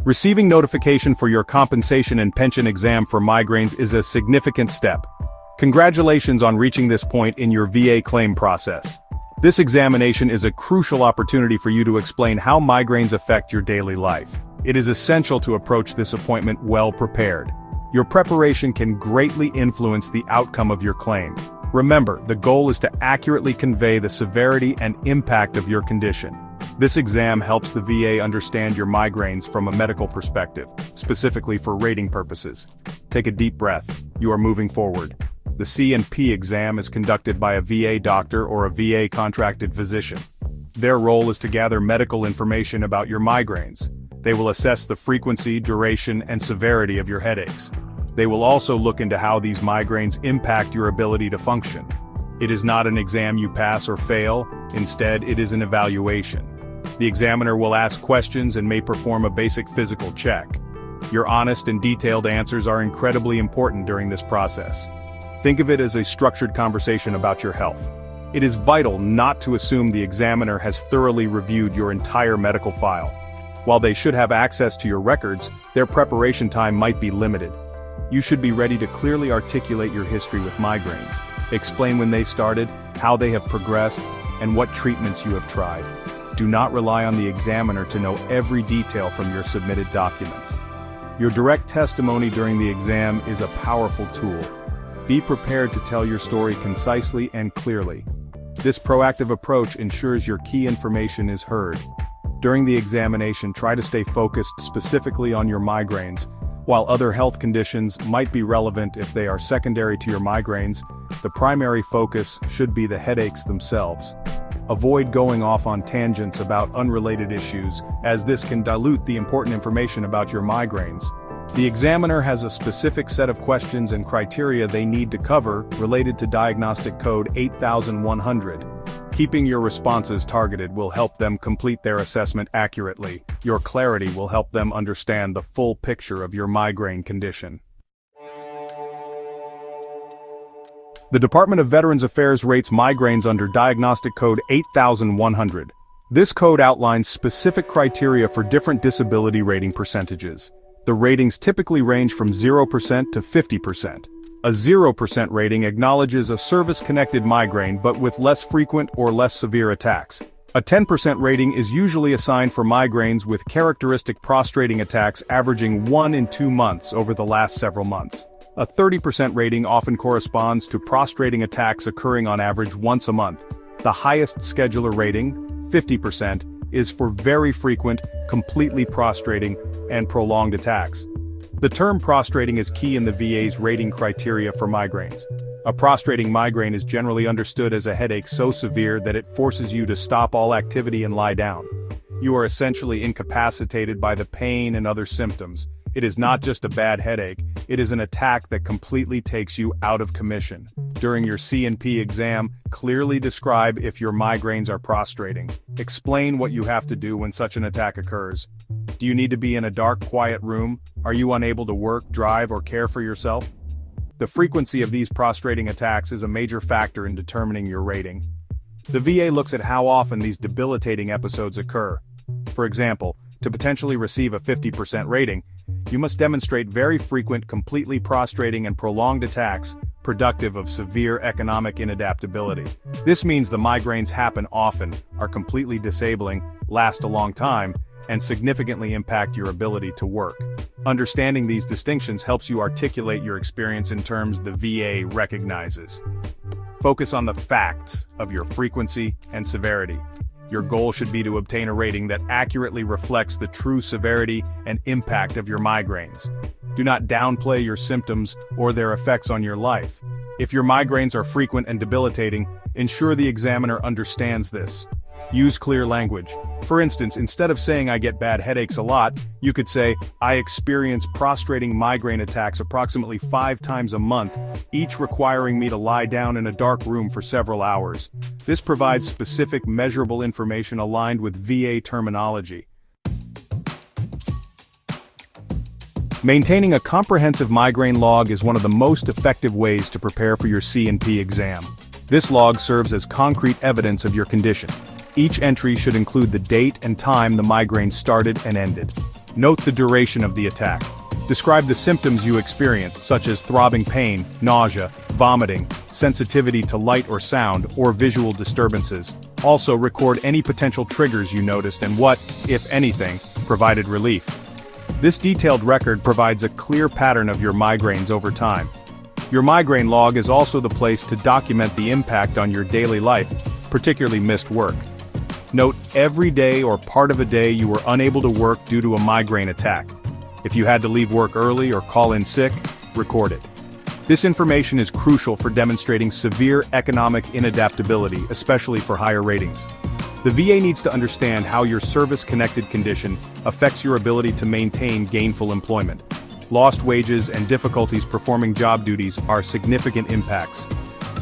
Receiving notification for your compensation and pension exam for migraines is a significant step. Congratulations on reaching this point in your VA claim process. This examination is a crucial opportunity for you to explain how migraines affect your daily life. It is essential to approach this appointment well prepared. Your preparation can greatly influence the outcome of your claim. Remember, the goal is to accurately convey the severity and impact of your condition. This exam helps the VA understand your migraines from a medical perspective, specifically for rating purposes. Take a deep breath. You are moving forward. The C&P exam is conducted by a VA doctor or a VA contracted physician. Their role is to gather medical information about your migraines. They will assess the frequency, duration, and severity of your headaches. They will also look into how these migraines impact your ability to function. It is not an exam you pass or fail, instead it is an evaluation. The examiner will ask questions and may perform a basic physical check. Your honest and detailed answers are incredibly important during this process. Think of it as a structured conversation about your health. It is vital not to assume the examiner has thoroughly reviewed your entire medical file. While they should have access to your records, their preparation time might be limited. You should be ready to clearly articulate your history with migraines. Explain when they started, how they have progressed, and what treatments you have tried. Do not rely on the examiner to know every detail from your submitted documents. Your direct testimony during the exam is a powerful tool. Be prepared to tell your story concisely and clearly. This proactive approach ensures your key information is heard. During the examination, try to stay focused specifically on your migraines. While other health conditions might be relevant if they are secondary to your migraines, the primary focus should be the headaches themselves. Avoid going off on tangents about unrelated issues, as this can dilute the important information about your migraines. The examiner has a specific set of questions and criteria they need to cover related to diagnostic code 8100. Keeping your responses targeted will help them complete their assessment accurately. Your clarity will help them understand the full picture of your migraine condition. The Department of Veterans Affairs rates migraines under diagnostic code 8100. This code outlines specific criteria for different disability rating percentages. The ratings typically range from 0% to 50%. A 0% rating acknowledges a service-connected migraine but with less frequent or less severe attacks. A 10% rating is usually assigned for migraines with characteristic prostrating attacks averaging 1 in 2 months over the last several months. A 30% rating often corresponds to prostrating attacks occurring on average once a month. The highest scheduler rating, 50%, is for very frequent, completely prostrating, and prolonged attacks. The term prostrating is key in the VA's rating criteria for migraines. A prostrating migraine is generally understood as a headache so severe that it forces you to stop all activity and lie down. You are essentially incapacitated by the pain and other symptoms. It is not just a bad headache, it is an attack that completely takes you out of commission. During your C&P exam, clearly describe if your migraines are prostrating. Explain what you have to do when such an attack occurs. Do you need to be in a dark, quiet room? Are you unable to work, drive, or care for yourself? The frequency of these prostrating attacks is a major factor in determining your rating. The VA looks at how often these debilitating episodes occur. For example, to potentially receive a 50% rating, you must demonstrate very frequent, completely prostrating and prolonged attacks, productive of severe economic inadaptability. This means the migraines happen often, are completely disabling, last a long time, and significantly impact your ability to work. Understanding these distinctions helps you articulate your experience in terms the VA recognizes. Focus on the facts of your frequency and severity. Your goal should be to obtain a rating that accurately reflects the true severity and impact of your migraines. Do not downplay your symptoms or their effects on your life. If your migraines are frequent and debilitating, ensure the examiner understands this. Use clear language. For instance, instead of saying "I get bad headaches a lot," you could say, "I experience prostrating migraine attacks approximately 5 times a month, each requiring me to lie down in a dark room for several hours." This provides specific, measurable information aligned with VA terminology. Maintaining a comprehensive migraine log is one of the most effective ways to prepare for your C&P exam. This log serves as concrete evidence of your condition. Each entry should include the date and time the migraine started and ended. Note the duration of the attack. Describe the symptoms you experience, such as throbbing pain, nausea, vomiting, sensitivity to light or sound, or visual disturbances. Also record any potential triggers you noticed and what, if anything, provided relief. This detailed record provides a clear pattern of your migraines over time. Your migraine log is also the place to document the impact on your daily life, particularly missed work. Note every day or part of a day you were unable to work due to a migraine attack. If you had to leave work early or call in sick, record it. This information is crucial for demonstrating severe economic inadaptability, especially for higher ratings. The VA needs to understand how your service-connected condition affects your ability to maintain gainful employment. Lost wages and difficulties performing job duties are significant impacts.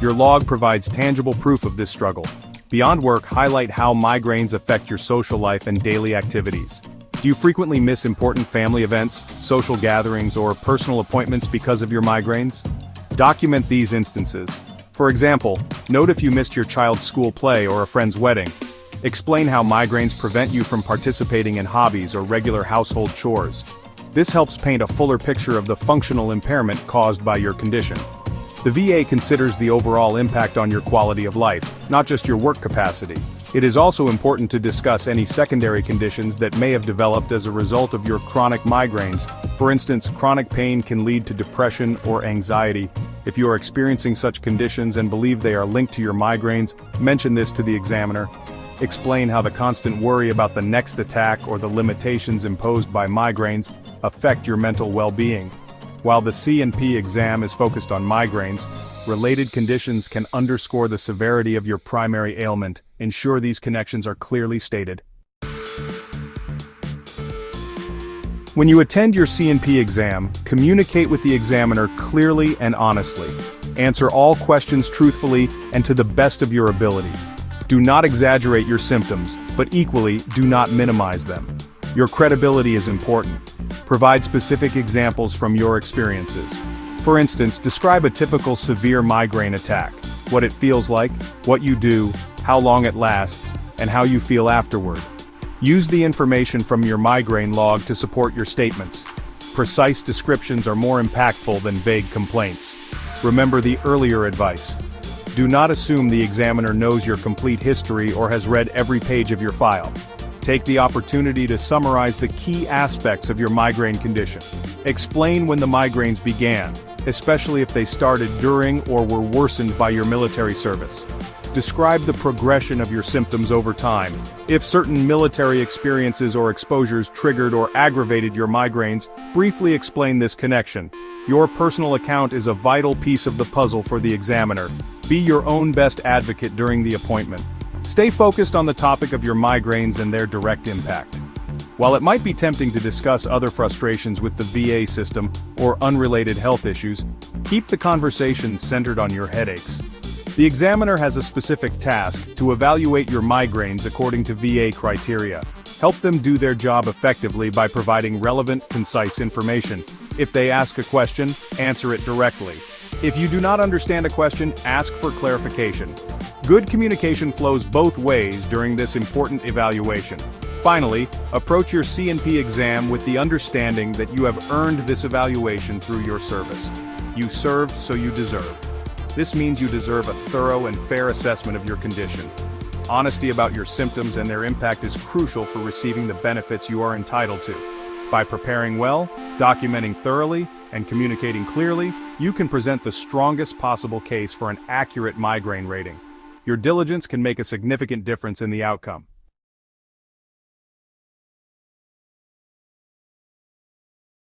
Your log provides tangible proof of this struggle. Beyond work, highlight how migraines affect your social life and daily activities. Do you frequently miss important family events, social gatherings, or personal appointments because of your migraines? Document these instances. For example, note if you missed your child's school play or a friend's wedding. Explain how migraines prevent you from participating in hobbies or regular household chores. This helps paint a fuller picture of the functional impairment caused by your condition. The VA considers the overall impact on your quality of life, not just your work capacity. It is also important to discuss any secondary conditions that may have developed as a result of your chronic migraines. For instance, chronic pain can lead to depression or anxiety. If you are experiencing such conditions and believe they are linked to your migraines, mention this to the examiner. Explain how the constant worry about the next attack or the limitations imposed by migraines affect your mental well-being. While the C&P exam is focused on migraines, related conditions can underscore the severity of your primary ailment. Ensure these connections are clearly stated. When you attend your C&P exam, communicate with the examiner clearly and honestly. Answer all questions truthfully and to the best of your ability. Do not exaggerate your symptoms, but equally, do not minimize them. Your credibility is important. Provide specific examples from your experiences. For instance, describe a typical severe migraine attack, what it feels like, what you do, how long it lasts, and how you feel afterward. Use the information from your migraine log to support your statements. Precise descriptions are more impactful than vague complaints. Remember the earlier advice. Do not assume the examiner knows your complete history or has read every page of your file. Take the opportunity to summarize the key aspects of your migraine condition. Explain when the migraines began, especially if they started during or were worsened by your military service. Describe the progression of your symptoms over time. If certain military experiences or exposures triggered or aggravated your migraines, briefly explain this connection. Your personal account is a vital piece of the puzzle for the examiner. Be your own best advocate during the appointment. Stay focused on the topic of your migraines and their direct impact. While it might be tempting to discuss other frustrations with the VA system or unrelated health issues, keep the conversation centered on your headaches. The examiner has a specific task to evaluate your migraines according to VA criteria. Help them do their job effectively by providing relevant, concise information. If they ask a question, answer it directly. If you do not understand a question, ask for clarification. Good communication flows both ways during this important evaluation. Finally, approach your C&P exam with the understanding that you have earned this evaluation through your service. You served, so you deserve. This means you deserve a thorough and fair assessment of your condition. Honesty about your symptoms and their impact is crucial for receiving the benefits you are entitled to. By preparing well, documenting thoroughly, and communicating clearly, you can present the strongest possible case for an accurate migraine rating. Your diligence can make a significant difference in the outcome.